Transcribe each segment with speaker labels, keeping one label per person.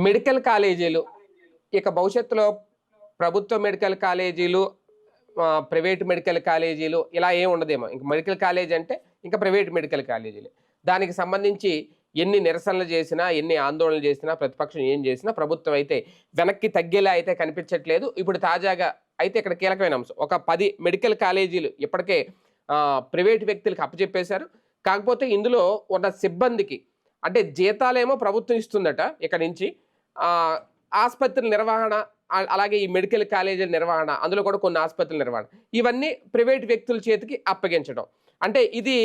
Speaker 1: Medical కాలేజీలు ఇక భవిష్యత్తులో ప్రభుత్వ మెడికల్ కాలేజీలు, ప్రైవేట్ మెడికల్ కాలేజీలు ఇలా ఏం ఉండదేమో. ఇంక మెడికల్ కాలేజ్ అంటే ఇంకా ప్రైవేట్ మెడికల్ కాలేజీలే. దానికి సంబంధించి ఎన్ని నిరసనలు చేసినా, ఎన్ని ఆందోళనలు చేసినా, ప్రతిపక్షం ఏం చేసినా ప్రభుత్వం అయితే వెనక్కి తగ్గేలా అయితే కనిపించట్లేదు. ఇప్పుడు తాజాగా అయితే ఇక్కడ కీలకమైన అంశం, ఒక 10 మెడికల్ కాలేజీలు ఇప్పటికే ప్రైవేట్ వ్యక్తులకు అప్పచెప్పేశారు. కాకపోతే ఇందులో ఉన్న సిబ్బందికి అంటే జీతాలేమో ప్రభుత్వం ఇస్తుందట. ఇక్కడ నుంచి ఆసుపత్రుల నిర్వహణ, అలాగే ఈ మెడికల్ కాలేజీల నిర్వహణ, అందులో కూడా కొన్ని ఆసుపత్రుల నిర్వహణ, ఇవన్నీ ప్రైవేట్ వ్యక్తుల చేతికి అప్పగించడం. అంటే ఇది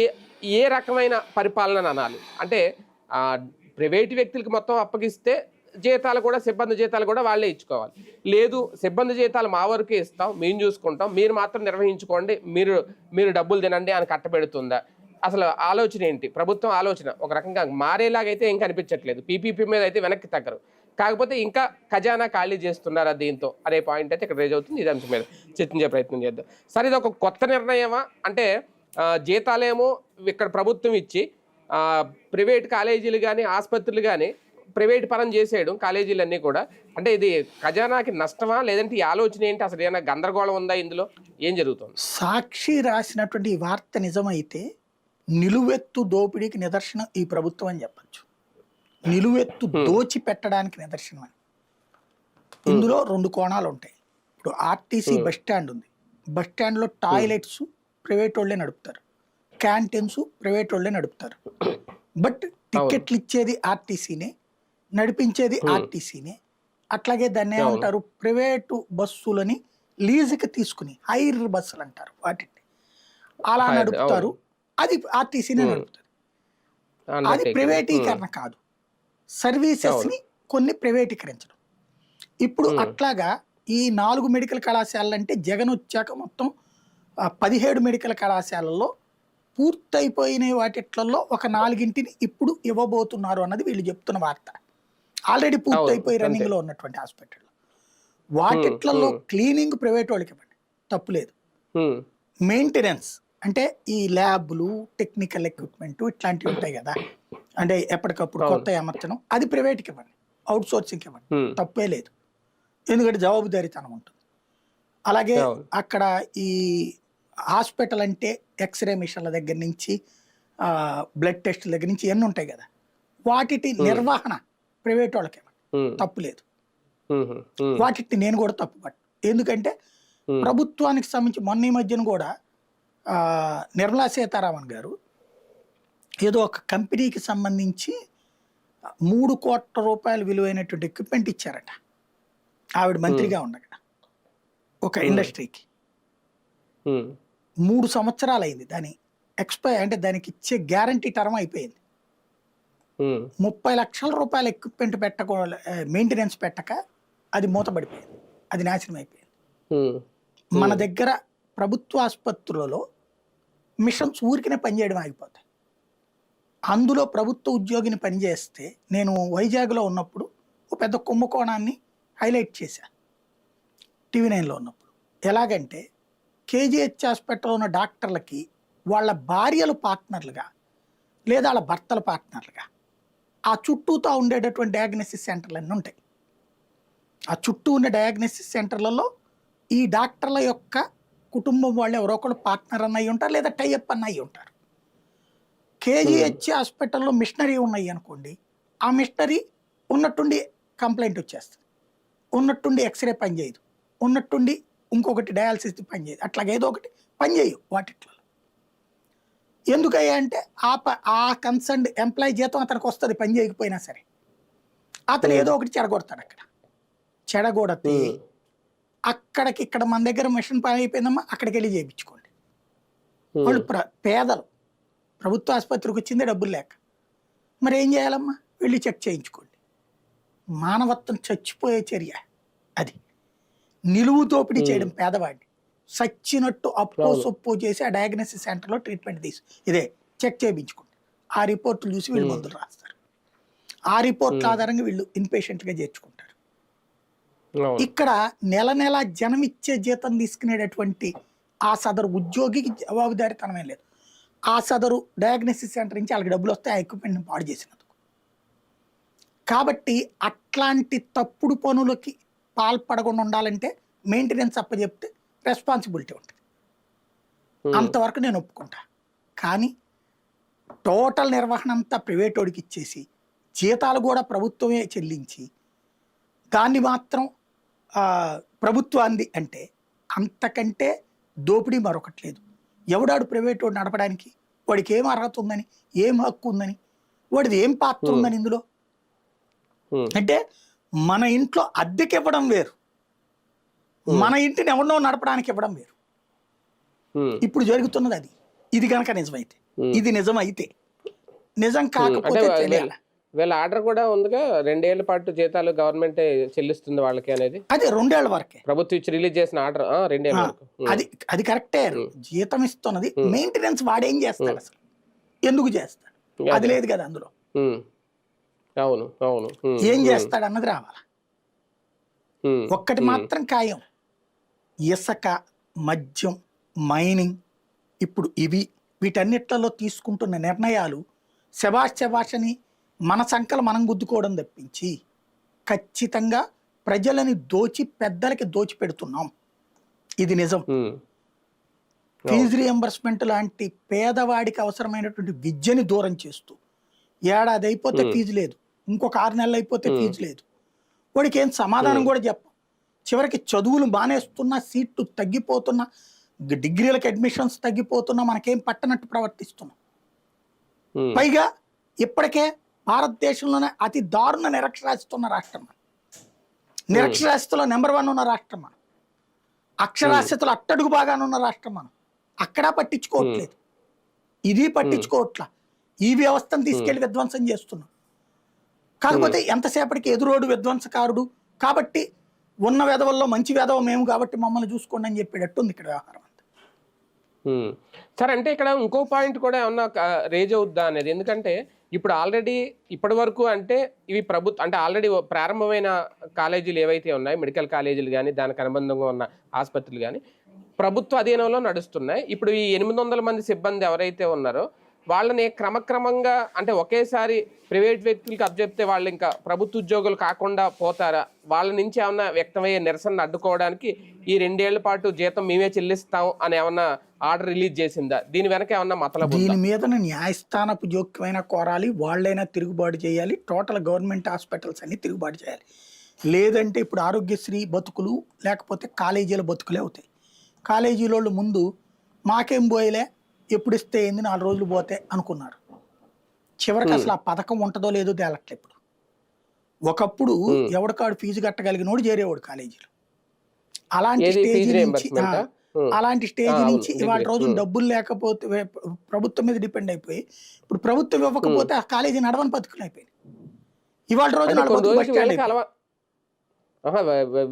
Speaker 1: ఏ రకమైన పరిపాలన అనాలి? అంటే ప్రైవేట్ వ్యక్తులకి మొత్తం అప్పగిస్తే జీతాలు కూడా, సిబ్బంది జీతాలు కూడా వాళ్ళే ఇచ్చుకోవాలి. లేదు, సిబ్బంది జీతాలు మా వరకే ఇస్తాం, మేము చూసుకుంటాం, మీరు మాత్రం నిర్వహించుకోండి, మీరు డబ్బులు తినండి అని కట్టబెడుతుందా? అసలు ఆలోచన ఏంటి? ప్రభుత్వం ఆలోచన ఒక రకంగా మారేలాగైతే ఏం కనిపించట్లేదు. పీపీపీ మీద అయితే వెనక్కి తగ్గరు. కాకపోతే ఇంకా ఖజానా ఖాళీ చేస్తున్నారా దీంతో అనే పాయింట్ అయితే ఇక్కడ రేజ్ అవుతుంది. ఇది అంశం మీద చర్చించే ప్రయత్నం చేద్దాం. సరే, ఇది ఒక కొత్త నిర్ణయమా? అంటే జీతాలేమో ఇక్కడ ప్రభుత్వం ఇచ్చి ప్రైవేట్ కాలేజీలు కానీ, ఆసుపత్రులు కానీ ప్రైవేట్ పరం చేసేయడం కాలేజీలన్నీ కూడా, అంటే ఇది ఖజానాకి నష్టమా, లేదంటే ఈ ఆలోచన ఏంటి? అసలు ఏమైనా గందరగోళం ఉందా ఇందులో? ఏం జరుగుతుంది?
Speaker 2: సాక్షి రాసినటువంటి ఈ వార్త నిజమైతే నిలువెత్తు దోపిడీకి నిదర్శనం ఈ ప్రభుత్వం అని చెప్పచ్చు. నిలువెత్తు దోచి పెట్టడానికి నిదర్శనం అని. ఇందులో 2 కోణాలు ఉంటాయి. ఇప్పుడు ఆర్టీసీ బస్ స్టాండ్ ఉంది. బస్ స్టాండ్లో టాయిలెట్స్ ప్రైవేట్ వాళ్ళే నడుపుతారు, క్యాంటీన్స్ ప్రైవేట్ వాళ్ళే నడుపుతారు. బట్ టికెట్లు ఇచ్చేది ఆర్టీసీనే, నడిపించేది ఆర్టీసీనే. అట్లాగే దాన్ని ఏమంటారు, ప్రైవేటు బస్సులని లీజుకి తీసుకుని హైర్ బస్సులు అంటారు వాటిని, అలా నడుపుతారు. అది ఆర్టీసీనే నడుపుతుంది. అది ప్రైవేటీకరణ కాదు, సర్వీసెస్ ని కొన్ని ప్రైవేటీకరించడం. ఇప్పుడు అట్లాగా ఈ 4 మెడికల్ కళాశాలలు అంటే జగన్ వచ్చాక మొత్తం 17 మెడికల్ కళాశాలల్లో పూర్తయిపోయిన వాటిట్లలో ఒక 4ని ఇప్పుడు ఇవ్వబోతున్నారు అన్నది వీళ్ళు చెప్తున్న వార్త. ఆల్రెడీ పూర్తయిపోయి రన్నింగ్ లో ఉన్నటువంటి హాస్పిటల్ వాటిట్లలో క్లీనింగ్ ప్రైవేట్ వాళ్ళకి ఇవ్వండి, తప్పులేదు. మెయింటెనెన్స్ అంటే ఈ ల్యాబ్లు, టెక్నికల్ ఎక్విప్మెంట్ ఇట్లాంటివి ఉంటాయి కదా, అంటే ఎప్పటికప్పుడు కొత్త అమర్చడం, అది ప్రైవేట్కి ఇవ్వండి, అవుట్ సోర్సింగ్కి ఇవ్వండి, తప్పే లేదు. ఎందుకంటే జవాబుదారీతనం ఉంటుంది. అలాగే అక్కడ ఈ హాస్పిటల్ అంటే ఎక్స్రే మిషన్ల దగ్గర నుంచి బ్లడ్ టెస్ట్ల దగ్గర నుంచి ఎన్ని ఉంటాయి కదా, వాటి నిర్వహణ ప్రైవేట్ వాళ్ళకి ఇవ్వండి, తప్పు లేదు. వాటిని నేను కూడా తప్పుపట్టు. ఎందుకంటే ప్రభుత్వానికి సంబంధించి మొన్న ఈ మధ్యన కూడా నిర్మలా సీతారామన్ గారు ఏదో ఒక కంపెనీకి సంబంధించి 3 కోట్ల రూపాయలు విలువైనటువంటి ఎక్విప్మెంట్ ఇచ్చారట, ఆవిడ మంత్రిగా ఉండగా ఒక ఇండస్ట్రీకి. 3 సంవత్సరాలు అయింది దాని అంటే దానికి ఇచ్చే గ్యారంటీ టర్మ్ అయిపోయింది. 30 లక్షల రూపాయల ఎక్విప్మెంట్ మెయింటెనెన్స్ పెట్టక అది మూతపడిపోయింది, అది నాశనం అయిపోయింది. మన దగ్గర ప్రభుత్వ ఆసుపత్రులలో మిషన్స్ ఊరికినే పనిచేయడం ఆగిపోతాయి. అందులో ప్రభుత్వ ఉద్యోగిని పనిచేస్తే, నేను వైజాగ్లో ఉన్నప్పుడు ఒక పెద్ద కుంభకోణాన్ని హైలైట్ చేశాను TV9లో ఉన్నప్పుడు. ఎలాగంటే KGH హాస్పిటల్లో ఉన్న డాక్టర్లకి వాళ్ళ భార్యలు పార్ట్నర్లుగా లేదా వాళ్ళ భర్తల పార్ట్నర్లుగా ఆ చుట్టూతో ఉండేటటువంటి డయాగ్నోసిస్ సెంటర్లు అన్నీ ఉంటాయి. ఆ చుట్టూ ఉన్న డయాగ్నోసిస్ సెంటర్లలో ఈ డాక్టర్ల యొక్క కుటుంబం వాళ్ళు ఎవరో ఒకరు పార్ట్నర్ అన్నయ్యి ఉంటారు, లేదా టైఅప్ అన్నయ్యి ఉంటారు. KGH హాస్పిటల్లో మిషనరీ ఉన్నాయి అనుకోండి, ఆ మిషనరీ ఉన్నట్టుండి కంప్లైంట్ వచ్చేస్తుంది, ఉన్నట్టుండి ఎక్స్రే పనిచేయదు, ఉన్నట్టుండి ఇంకొకటి డయాలసిస్ పనిచేయదు, అట్లాగే ఏదో ఒకటి పనిచేయవు వాటిట్లో. ఎందుకయ్యా అంటే ఆ కన్సర్న్డ్ ఎంప్లాయీ జీతం అతనికి వస్తుంది పని చేయకపోయినా సరే, అతను ఏదో ఒకటి చెడగొడతాడు. అక్కడ చెడగొడితే అక్కడికి ఇక్కడ మన దగ్గర మిషన్ పని అయిపోయిందమ్మా, అక్కడికి వెళ్ళి చేయించుకోండి. వాళ్ళు పేదలు, ప్రభుత్వ ఆసుపత్రికి వచ్చిందే డబ్బులు లేక, మరి ఏం చేయాలమ్మా, వెళ్ళి చెక్ చేయించుకోండి. మానవత్వం చచ్చిపోయే చర్య అది. నిలువు దోపిడీ చేయడం పేదవాడిని, సచ్చినట్టు అప్పు సొప్పు చేసి ఆ డయాగ్నోసిస్ సెంటర్లో ట్రీట్మెంట్ ఇదే చెక్ చేయించుకోండి. ఆ రిపోర్టులు చూసి వీళ్ళు మందులు రాస్తారు. ఆ రిపోర్ట్ల ఆధారంగా వీళ్ళు ఇన్పేషెంట్గా చేర్చుకుంటారు. ఇక్కడ నెల నెల జనం ఇచ్చే జీతం తీసుకునేటటువంటి ఆ సదరు ఉద్యోగికి జవాబుదారీతనమే లేదు. ఆ సదరు డయాగ్నోసిస్ సెంటర్ నుంచి వాళ్ళకి డబ్బులు వస్తే ఆ ఎక్విప్మెంట్ని పాడు చేసినందుకు. కాబట్టి అట్లాంటి తప్పుడు పనులకి పాల్పడకుండా ఉండాలంటే మెయింటెనెన్స్ అప్పచెప్తే రెస్పాన్సిబిలిటీ ఉంటుంది. అంతవరకు నేను ఒప్పుకుంటా. కానీ టోటల్ నిర్వహణ అంతా ప్రైవేట్ వాడికి ఇచ్చేసి జీతాలు కూడా ప్రభుత్వమే చెల్లించి దాన్ని మాత్రం ప్రభుత్వాన్ని అంటే అంతకంటే దోపిడీ మరొకటి లేదు. ఎవడాడు ప్రైవేట్ వాడు నడపడానికి? వాడికి ఏం అర్హత ఉందని, ఏం హక్కు ఉందని, వాడిది ఏం పాత్ర ఉందని ఇందులో? అంటే మన ఇంట్లో అద్దెకి ఇవ్వడం వేరు, మన ఇంటిని ఎవరినో నడపడానికి ఇవ్వడం వేరు. ఇప్పుడు జరుగుతున్నది అది. ఇది కనుక నిజమైతే, ఇది నిజమైతే, నిజం కాకపోతే తెలియాలి.
Speaker 1: వీళ్ళ ఆర్డర్ కూడా ఉందిగా, 2 ఏళ్ల పాటు జీతాలు గవర్నమెంట్ చెల్లిస్తుంది వాళ్ళకి అనేది.
Speaker 2: అదే 2 ఏళ్ల వరకే
Speaker 1: ప్రభుత్వం ఇచ్చి రిలీజ్ చేసిన ఆర్డర్ 2 ఏళ్ల వరకు.
Speaker 2: అది కరెక్టే. జీతం ఇస్తున్నది, మెయింటెనెన్స్ వాడేం చేస్తాడు అసలు, ఎందుకు చేస్తాడు? అది లేదు కదా అందులో.
Speaker 1: అవును అవును.
Speaker 2: ఏం చేస్తాడు అన్నది రావాలి. ఒక్కటి మాత్రం ఖాయం, ఇసుక, మద్యం, మైనింగ్, ఇప్పుడు వీటన్నిట్లలో తీసుకుంటున్న నిర్ణయాలు శబాష్ అని మన సంకలు మనం గుద్దుకోవడం తప్పించి ఖచ్చితంగా ప్రజలని పెద్దలకి దోచి పెడుతున్నాం. ఇది నిజం. ఫీజు రియంబర్స్మెంట్ లాంటి పేదవాడికి అవసరమైనటువంటి విద్యని దూరం చేస్తూ, ఏడాది అయిపోతే ఫీజు లేదు, ఇంకొక 6 నెలలు అయిపోతే ఫీజు లేదు, వాడికి ఏం సమాధానం కూడా చెప్పం. చివరికి చదువులు మానేస్తున్నా, సీట్లు తగ్గిపోతున్నా, డిగ్రీలకు అడ్మిషన్స్ తగ్గిపోతున్నా, మనకేం పట్టనట్టు ప్రవర్తిస్తున్నాం. పైగా ఇప్పటికే భారతదేశంలోనే అతి దారుణ నిరక్షరాస్యత ఉన్న రాష్ట్రం మనం. నిరక్షరాస్యతలో నెంబర్ 1 ఉన్న రాష్ట్రం మనం. అక్షరాస్యతలో అట్టడుగు బాగానే ఉన్న రాష్ట్రం మనం. అక్కడా పట్టించుకోవట్లేదు, ఇది పట్టించుకోవట్లా. ఈ వ్యవస్థను తీసుకెళ్లి విధ్వంసం చేస్తున్నాం. కాకపోతే ఎంతసేపటికి ఎదురోడు విధ్వంసకారుడు కాబట్టి ఉన్న వెధవల్లో మంచి వెధవ మేము కాబట్టి మమ్మల్ని చూసుకోండి అని చెప్పేటట్టుంది ఇక్కడ వ్యవహారం.
Speaker 1: సార్, అంటే ఇక్కడ ఇంకో పాయింట్ కూడా ఏమన్నా రేజ్ అవుద్దా అనేది. ఎందుకంటే ఇప్పుడు ఆల్రెడీ ఇప్పటి వరకు అంటే ఇవి అంటే ఆల్రెడీ ప్రారంభమైన కాలేజీలు ఏవైతే ఉన్నాయో, మెడికల్ కాలేజీలు కానీ దానికి అనుబంధంగా ఉన్న ఆసుపత్రులు కానీ ప్రభుత్వ అధీనంలో నడుస్తున్నాయి. ఇప్పుడు ఈ 800 మంది సిబ్బంది ఎవరైతే ఉన్నారో వాళ్ళని క్రమక్రమంగా అంటే ఒకేసారి ప్రైవేట్ వ్యక్తులకి అప్పచెప్తే వాళ్ళు ఇంకా ప్రభుత్వ ఉద్యోగులు కాకుండా పోతారా? వాళ్ళ నుంచి ఏమన్నా వ్యక్తమయ్యే నిరసన అడ్డుకోవడానికి ఈ 2 ఏళ్ల పాటు జీతం మేమే చెల్లిస్తాం అని ఏమన్నా ఆర్డర్ రిలీజ్ చేసిందా? దీని వెనక ఏమన్నా మతలబు?
Speaker 2: దీని మీద న్యాయస్థానపు జోక్యమైన కోరాలి, వాళ్ళైనా తిరుగుబాటు చేయాలి, టోటల్ గవర్నమెంట్ హాస్పిటల్స్ అన్ని తిరుగుబాటు చేయాలి. లేదంటే ఇప్పుడు ఆరోగ్యశ్రీ బతుకులు లేకపోతే కాలేజీల బతుకులే అవుతాయి. కాలేజీలోళ్ళు ముందు మాకేం పోయలే, ఎప్పుడు ఇస్తే ఏంది, 4 రోజులు పోతే అనుకున్నారు. చివరికి అసలు ఆ పథకం ఉంటుందో లేదో తేలట్లే. ఇప్పుడు ఒకప్పుడు ఎవడికాడు ఫీజు కట్టగలిగినోడు చేరేవాడు కాలేజీలో. అలాంటి స్టేజ్ నుంచి ఇవాళ రోజున డబ్బులు లేకపోతే ప్రభుత్వం మీద డిపెండ్ అయిపోయి ఇప్పుడు ప్రభుత్వం ఇవ్వకపోతే ఆ కాలేజీ నడవని బతుకులు అయిపోయింది. ఇవాళ రోజున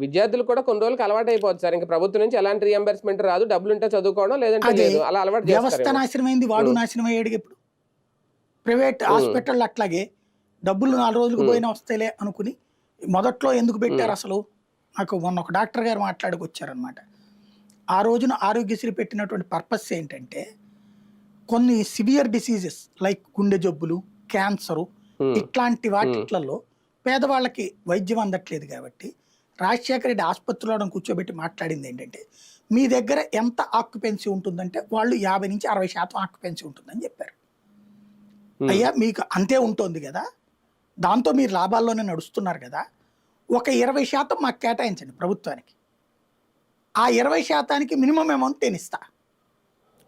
Speaker 1: విద్యార్థులు కూడా కొన్ని రోజులకి అలవాటు అయిపోతుంది సార్. ఇంకా ప్రభుత్వం నుంచి ఎలాంటి రియంబర్స్మెంట్ రాదు, డబ్బులు ఉంటే చదువుకోవడం, లేదంటే లేదు, అలా అలవాటు.
Speaker 2: వ్యవస్థ నాశనమైంది, వాడు నాశనం అయ్యాడు. ఇప్పుడు ప్రైవేట్ హాస్పిటల్ అట్లాగే డబ్బులు 4 రోజులకు పోయినా వస్తేలే అనుకుని మొదట్లో ఎందుకు పెట్టారు అసలు? నాకు మొన్న ఒక డాక్టర్ గారు మాట్లాడుకొచ్చారనమాట. ఆ రోజున ఆరోగ్యశ్రీ పెట్టినటువంటి పర్పస్ ఏంటంటే కొన్ని సివియర్ డిసీజెస్ లైక్ గుండె జబ్బులు, క్యాన్సరు, ఇట్లాంటి వాటిలలో పేదవాళ్ళకి వైద్యం అందట్లేదు కాబట్టి రాజశేఖర రెడ్డి ఆసుపత్రిలో కూర్చోబెట్టి మాట్లాడింది ఏంటంటే, మీ దగ్గర ఎంత ఆక్యుపెన్సీ ఉంటుందంటే వాళ్ళు 50 నుంచి 60% ఆక్యుపెన్సీ ఉంటుందని చెప్పారు. అయ్యా మీకు అంతే ఉంటుంది కదా, దాంతో మీరు లాభాల్లోనే నడుస్తున్నారు కదా, ఒక 20% మాకు కేటాయించండి ప్రభుత్వానికి. ఆ 20%కి మినిమం అమౌంట్ నేను ఇస్తా,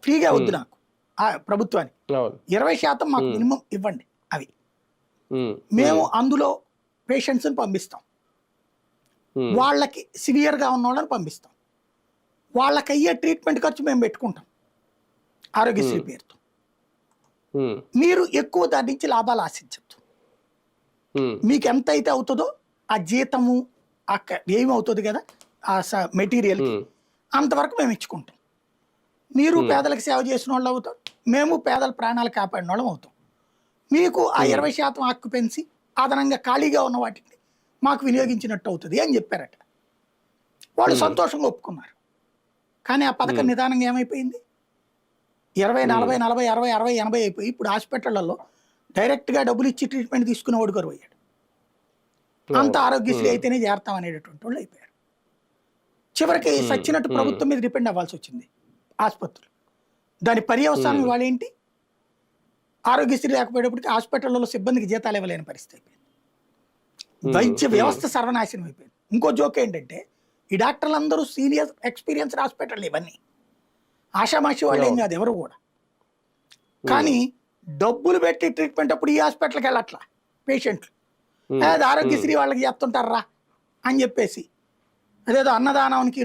Speaker 2: ఫ్రీగా వద్దు నాకు ఆ ప్రభుత్వానికి. 20% మాకు మినిమం ఇవ్వండి. అవి మేము అందులో పేషెంట్స్ని పంపిస్తాం, వాళ్ళకి సివియర్గా ఉన్న వాళ్ళని పంపిస్తాం, వాళ్ళకి అయ్యే ట్రీట్మెంట్ ఖర్చు మేము పెట్టుకుంటాం ఆరోగ్యశ్రీ పేరుతో. మీరు ఎక్కువ దాని నుంచి లాభాలు ఆశించద్దు. మీకు ఎంత అయితే అవుతుందో ఆ జీతము ఏమవుతుంది కదా ఆ మెటీరియల్ అంతవరకు మేము ఇచ్చుకుంటాం. మీరు పేదలకు సేవ చేసిన వాళ్ళు అవుతాం, మేము పేదల ప్రాణాలు కాపాడిన వాళ్ళం అవుతాం. మీకు ఆ 20% ఆక్యుపెన్సీ అదనంగా ఖాళీగా ఉన్న వాటిని మాకు వినియోగించినట్టు అవుతుంది అని చెప్పారట. వాళ్ళు సంతోషంగా ఒప్పుకున్నారు. కానీ ఆ పథకం నిదానంగా ఏమైపోయింది, 20, 40, 40, 60, 60, 80 అయిపోయి ఇప్పుడు హాస్పిటళ్లలో డైరెక్ట్గా డబ్బులు ఇచ్చి ట్రీట్మెంట్ తీసుకునేవాడు కరువు అయ్యాడు. అంత ఆరోగ్యశ్రీ అయితేనే చేరతాం అనేటటువంటి వాళ్ళు అయిపోయారు. చివరికి సచ్చినట్టు ప్రభుత్వం మీద డిపెండ్ అవ్వాల్సి వచ్చింది ఆసుపత్రులు. దాని పర్యవసానం ఇవాళ ఏంటి? ఆరోగ్యశ్రీ లేకపోయేటప్పటికి హాస్పిటల్లో సిబ్బందికి జీతాలు ఇవ్వలేని పరిస్థితి అయిపోయింది. వైద్య వ్యవస్థ సర్వనాశనం అయిపోయింది. ఇంకో జోక్ ఏంటంటే ఈ డాక్టర్లందరూ సీనియర్ ఎక్స్పీరియన్స్డ్ హాస్పిటల్, ఇవన్నీ ఆషామాషి వాళ్ళు ఏం కాదు ఎవరు కూడా. కానీ డబ్బులు పెట్టి ట్రీట్మెంట్ అప్పుడు ఈ హాస్పిటల్కి వెళ్ళట్లా పేషెంట్లు, అది ఆరోగ్యశ్రీ వాళ్ళకి చెప్తుంటారా అని చెప్పేసి అదేదో అన్నదానానికి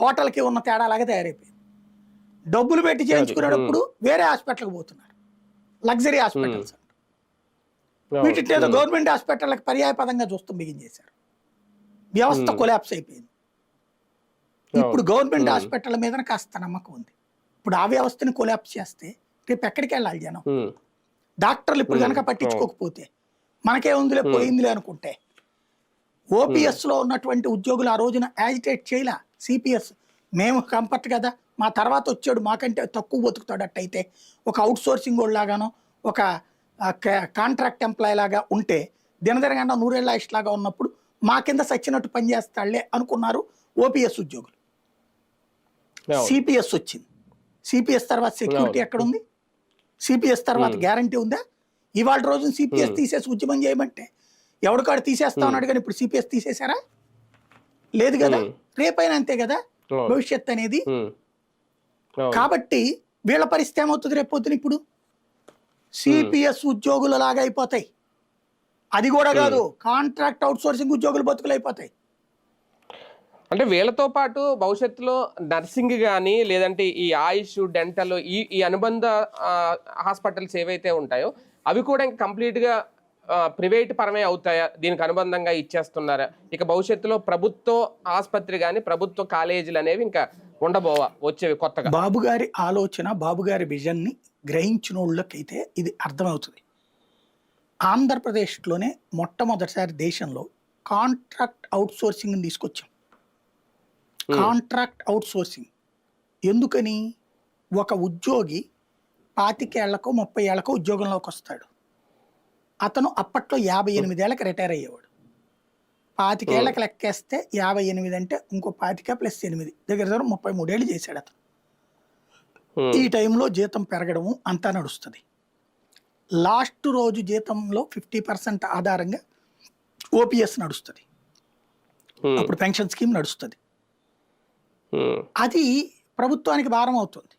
Speaker 2: హోటల్కి ఉన్న తేడాలాగా తయారైపోయింది. డబ్బులు పెట్టి చేయించుకునేటప్పుడు వేరే హాస్పిటల్కి పోతున్నారు, లగ్జరీ హాస్పిటల్స్. వీటిని ఏదో గవర్నమెంట్ హాస్పిటల్కి పర్యాయ పదంగా చూస్తూ బిగించేశారు. వ్యవస్థ కొలాప్స్ అయిపోయింది. ఇప్పుడు గవర్నమెంట్ హాస్పిటల్ మీద కాస్త నమ్మకం ఉంది. ఇప్పుడు ఆ వ్యవస్థని కొలాప్స్ చేస్తే రేపు ఎక్కడికి వెళ్ళాలి జనం? డాక్టర్లు ఇప్పుడు కనుక పట్టించుకోకపోతే మనకేముందిలే పోయిందిలే అనుకుంటే, ఓపీఎస్ లో ఉన్నటువంటి ఉద్యోగులు ఆ రోజున యాజిటేట్ చేయలే. సిపిఎస్ మేము కంఫర్ట్ కదా, మా తర్వాత వచ్చాడు మాకంటే తక్కువ బతుకుతాడు అట్టయితే ఒక అవుట్ సోర్సింగ్ లాగానో ఒక కాంట్రాక్ట్ ఎంప్లాయ్ లాగా ఉంటే దినదినగండా నూరేళ్ళ లాగా ఉన్నప్పుడు మా కింద సచ్చినట్టు పనిచేస్తాడులే అనుకున్నారు ఓపీఎస్ ఉద్యోగులు. సిపిఎస్ వచ్చింది. సిపిఎస్ తర్వాత సెక్యూరిటీ ఎక్కడుంది? సిపిఎస్ తర్వాత గ్యారంటీ ఉందా? ఇవాళ రోజున సిపిఎస్ తీసేసి ఉద్యమం చేయమంటే ఎవరికాడు తీసేస్తా ఉన్నాడు, కానీ ఇప్పుడు సిపిఎస్ తీసేశారా? లేదు కదా. రేపైనా అంతే కదా భవిష్యత్ అనేది. కాబట్టి వీళ్ళ పరిస్థితి ఏమవుతుంది రేపు పొద్దున? ఇప్పుడు సిపిఎస్ ఉద్యోగుల లాగా అయిపోతాయి. అది కూడా కాదు, కాంట్రాక్ట్ అవుట్ సోర్సింగ్ ఉద్యోగులు బతుకులు అయిపోతాయి.
Speaker 1: అంటే వీళ్ళతో పాటు భవిష్యత్తులో నర్సింగ్ కానీ లేదంటే ఈ ఆయుష్, డెంటల్, ఈ అనుబంధ హాస్పిటల్స్ ఏవైతే ఉంటాయో అవి కూడా ఇంకా కంప్లీట్గా ప్రైవేట్ పరమే అవుతాయా? దీనికి అనుబంధంగా ఇచ్చేస్తున్నారా? ఇక భవిష్యత్తులో ప్రభుత్వ ఆసుపత్రి కానీ ప్రభుత్వ కాలేజీలు అనేవి ఇంకా ఉండబోవా వచ్చేవి కొత్తగా?
Speaker 2: బాబు గారి ఆలోచన, బాబు గారి విజన్ని గ్రహించిన వాళ్ళకైతే ఇది అర్థమవుతుంది. ఆంధ్రప్రదేశ్లోనే మొట్టమొదటిసారి దేశంలో కాంట్రాక్ట్ అవుట్ సోర్సింగ్ తీసుకొచ్చాం. కాంట్రాక్ట్ అవుట్ సోర్సింగ్ ఎందుకని? ఒక ఉద్యోగి 25 ఏళ్లకో 30 ఏళ్లకో ఉద్యోగంలోకి వస్తాడు. అతను అప్పట్లో 58 ఏళ్ళకి రిటైర్ అయ్యేవాడు. 25 ఏళ్ళకి లెక్కేస్తే 58 అంటే ఇంకో 25 + 8 దగ్గర 33 ఏళ్ళు చేశాడు అతను. ఈ టైంలో జీతం పెరగడము అంతా నడుస్తుంది. లాస్ట్ రోజు జీతంలో 50% ఆధారంగా ఓపీఎస్ నడుస్తుంది. అప్పుడు పెన్షన్ స్కీమ్ నడుస్తుంది. అది ప్రభుత్వానికి భారం అవుతుంది.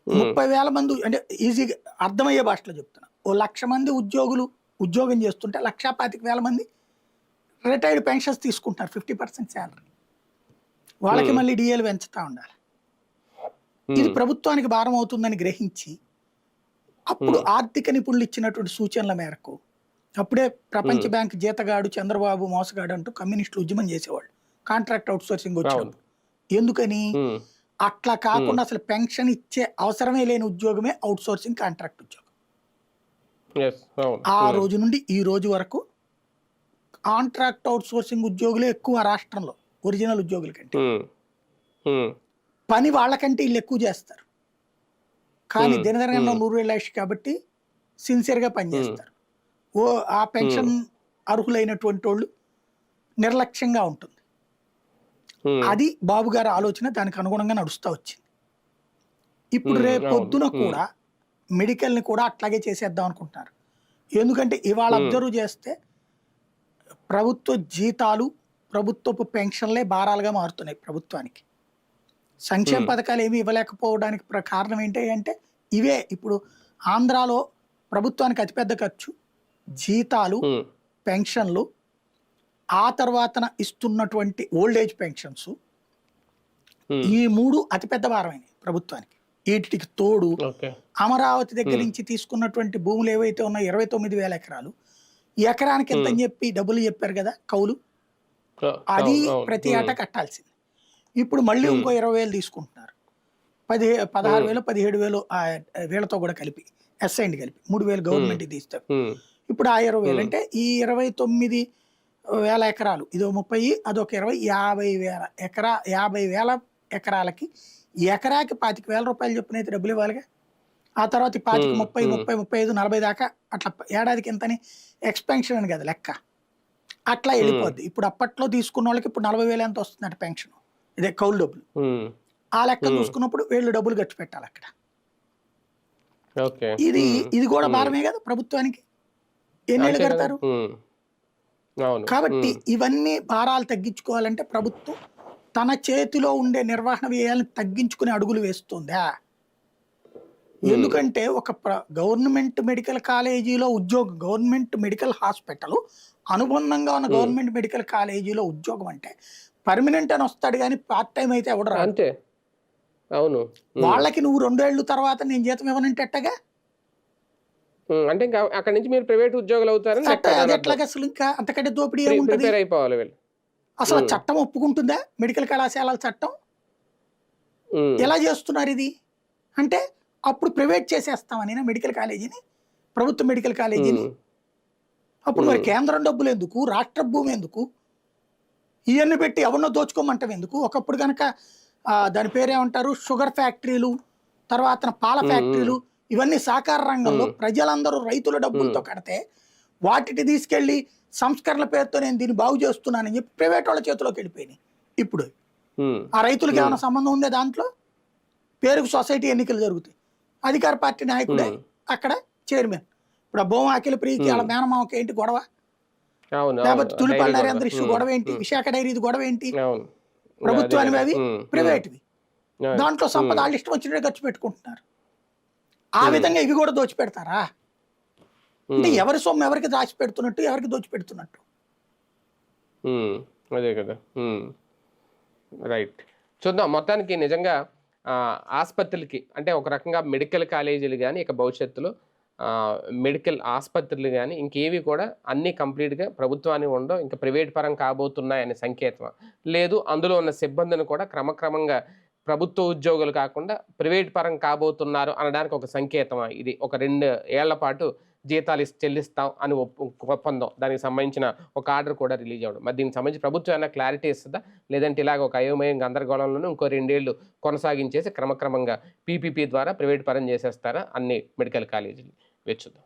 Speaker 2: 30,000 మంది, అంటే ఈజీగా అర్థమయ్యే భాషలో చెప్తున్నా, 1,00,000 మంది ఉద్యోగులు ఉద్యోగం చేస్తుంటే 1,25,000 మంది రిటైర్డ్ పెన్షన్స్ తీసుకుంటారు 50% శాలరీ. వాళ్ళకి మళ్ళీ డిఏలు పెంచుతూ ఉండాలి. ఇది ప్రభుత్వానికి భారం అవుతుందని గ్రహించి అప్పుడు ఆర్థిక నిపుణులు ఇచ్చినటువంటి సూచనల మేరకు అప్పుడే ప్రపంచ బ్యాంక్ జీతగాడు, చంద్రబాబు మోసగాడు అంటూ కమ్యూనిస్టులు ఉద్యమం చేసేవాళ్ళు కాంట్రాక్ట్ అవుట్ సోర్సింగ్ వచ్చినప్పుడు. ఎందుకని? అట్లా కాకుండా అసలు పెన్షన్ ఇచ్చే అవసరమే లేని ఉద్యోగమే అవుట్ సోర్సింగ్ కాంట్రాక్ట్ ఉద్యోగం. ఆ రోజు నుండి ఈ రోజు వరకు కాంట్రాక్ట్ అవుట్ సోర్సింగ్ ఉద్యోగులే ఎక్కువ రాష్ట్రంలో ఒరిజినల్ ఉద్యోగుల కంటే. పని వాళ్ళకంటే వీళ్ళు ఎక్కువ చేస్తారు, కానీ దినదినంగా 100 ఏళ్ళ కాబట్టి సిన్సియర్గా పనిచేస్తారు. ఆ పెన్షన్ అర్హులైనటువంటి వాళ్ళు నిర్లక్ష్యంగా ఉంటుంది. అది బాబు గారి ఆలోచన, దానికి అనుగుణంగా నడుస్తూ వచ్చింది. ఇప్పుడు రేపు పొద్దున కూడా మెడికల్ని కూడా అట్లాగే చేసేద్దాం అనుకుంటున్నారు. ఎందుకంటే ఇవాళ అబ్జర్వ్ చేస్తే ప్రభుత్వ జీతాలు, ప్రభుత్వపు పెన్షన్లే భారాలుగా మారుతున్నాయి ప్రభుత్వానికి. సంక్షేమ పథకాలు ఏమి ఇవ్వలేకపోవడానికి కారణం ఏంటి అంటే ఇవే. ఇప్పుడు ఆంధ్రాలో ప్రభుత్వానికి అతిపెద్ద ఖర్చు జీతాలు, పెన్షన్లు, ఆ తర్వాతన ఇస్తున్నటువంటి ఓల్డ్ ఏజ్ పెన్షన్స్. ఈ 3 అతిపెద్ద భారమైనవి ప్రభుత్వానికి. వీటికి తోడు అమరావతి దగ్గర నుంచి తీసుకున్నటువంటి భూములు ఏవైతే ఉన్నాయో 29,000 ఎకరాలు, ఎకరానికి ఎంత అని చెప్పి డబ్బులు చెప్పారు కదా కౌలు, అది ప్రతి ఏటా కట్టాల్సింది. ఇప్పుడు మళ్ళీ ఇంకో 20,000 తీసుకుంటున్నారు. 16,000 17,000 వీళ్ళతో కూడా కలిపి అసైన్డ్ కలిపి 3,000 గవర్నమెంట్ తీస్తారు. ఇప్పుడు ఆ 20,000 అంటే ఈ 29,000 ఎకరాలు, ఇదో 30, అదొక 20, 50,000 ఎకరాలకి ఎకరాకి 25,000 రూపాయలు చొప్పున అయితే డబ్బులు ఇవ్వాలిగా. ఆ తర్వాత 25, 30, 35, 40 దాకా అట్లా ఏడాదికి ఎంతని ఎక్స్పెన్షన్ అని కదా లెక్క. అట్లా వెళ్ళిపోద్ది. ఇప్పుడు అప్పట్లో తీసుకున్న వాళ్ళకి ఇప్పుడు 40,000 ఎంత వస్తుందంట పెన్షన్, ఇదే కౌలు డబ్బులు. ఆ లెక్క చూసుకున్నప్పుడు వీళ్ళు డబ్బులు ఖర్చు పెట్టాలి అక్కడ. ఇది కూడా భారమే కదా ప్రభుత్వానికి. ఎన్నేళ్ళు కడతారు? కాబట్టి ఇవన్నీ భారాలు తగ్గించుకోవాలంటే ప్రభుత్వం తన చేతిలో ఉండే నిర్వహణ వ్యయాలను తగ్గించుకునే అడుగులు వేస్తుందా? ఎందుకంటే ఒక గవర్నమెంట్ మెడికల్ కాలేజీలో ఉద్యోగం, గవర్నమెంట్ మెడికల్ హాస్పిటల్ అనుబంధంగా ఉన్న గవర్నమెంట్ మెడికల్ కాలేజీలో ఉద్యోగం అంటే పర్మనెంట్ అని వస్తాడు కానీ పార్ట్ టైం అయితే ఎవడు రాడు.
Speaker 1: అంతే. అవును.
Speaker 2: వాళ్ళకి నువ్వు 2 ఏళ్ళ తర్వాత నేను జీతం ఇవ్వనంటే ఎట్టగా?
Speaker 1: అంటే ఇంకా అక్కడ నుంచి మీరు ప్రైవేట్ ఉద్యోగులు అవుతారని
Speaker 2: అది ఎట్లాగా అసలు? ఇంకా అంతకంటే దోపిడీ ఏముంటుంది? అసలు చట్టం ఒప్పుకుంటుందా మెడికల్ కళాశాలల చట్టం? ఎలా చేస్తున్నారు ఇది అంటే? అప్పుడు ప్రైవేట్ చేసేస్తామని మెడికల్ కాలేజీని, ప్రభుత్వ మెడికల్ కాలేజీని. అప్పుడు మరి కేంద్రం డబ్బులు ఎందుకు, రాష్ట్ర భూమి ఎందుకు, ఇవన్నీ పెట్టి ఎవరినో దోచుకోమంటాం ఎందుకు? ఒకప్పుడు కనుక దాని పేరేమంటారు, షుగర్ ఫ్యాక్టరీలు, తర్వాత పాల ఫ్యాక్టరీలు, ఇవన్నీ సహకార రంగంలో ప్రజలందరూ రైతుల డబ్బులతో కడితే వాటిని తీసుకెళ్లి సంస్కరణల పేరుతో నేను దీన్ని బాగు చేస్తున్నానని చెప్పి ప్రైవేట్ వాళ్ళ చేతిలోకి వెళ్ళిపోయినాయి. ఇప్పుడు ఆ రైతులకు ఏమైనా సంబంధం ఉందే దాంట్లో? పేరుకు సొసైటీ ఎన్నికలు జరుగుతాయి, అధికార పార్టీ నాయకుడే అక్కడ చైర్మన్. ఇప్పుడు ఆ భూమా అఖిల ప్రియకి వాళ్ళ మేనమామకి ఏంటి గొడవ? లేకపోతే తులిపల్లి నరేంద్ర ఇష్యూ గొడవ ఏంటి? విశాఖ డైరీ గొడవ ఏంటి? ప్రభుత్వానివి అవి ప్రైవేట్వి. దాంట్లో సంపద వాళ్ళు ఇష్టం వచ్చినట్టు ఖర్చు పెట్టుకుంటున్నారు. ఆ విధంగా ఇవి కూడా దోచిపెడతారా? అంటే ఎవరి సొమ్ము ఎవరికి దాచిపెడుతున్నట్టు, ఎవరికి దోచిపెడుతున్నట్టు?
Speaker 1: అదే కదా. రైట్. చూద్దాం. మొత్తానికి నిజంగా ఆసుపత్రులకి అంటే ఒక రకంగా మెడికల్ కాలేజీలు కానీ ఇక భవిష్యత్తులో మెడికల్ ఆసుపత్రులు కానీ ఇంకేవి కూడా అన్నీ కంప్లీట్గా ప్రభుత్వానికి ఉండవు, ఇంకా ప్రైవేట్ పరం కాబోతున్నాయనే సంకేతం. లేదు, అందులో ఉన్న సిబ్బందిని కూడా క్రమక్రమంగా ప్రభుత్వ ఉద్యోగులు కాకుండా ప్రైవేట్ పరం కాబోతున్నారు అనడానికి ఒక సంకేతం ఇది. ఒక 2 ఏళ్ల పాటు జీతాలు చెల్లిస్తాం అని ఒప్పందం, దానికి సంబంధించిన ఒక ఆర్డర్ కూడా రిలీజ్ అవ్వడం. మరి దీనికి సంబంధించి ప్రభుత్వం ఏమైనా క్లారిటీ ఇస్తుందా, లేదంటే ఇలాగ ఒక అయోమయం గందరగోళంలోనే ఇంకో 2 ఏళ్ళు కొనసాగించేసి క్రమక్రమంగా పీపీపీ ద్వారా ప్రైవేట్ పరం చేసేస్తారా అన్ని మెడికల్ కాలేజీలు? వెచ్చుద్దాం.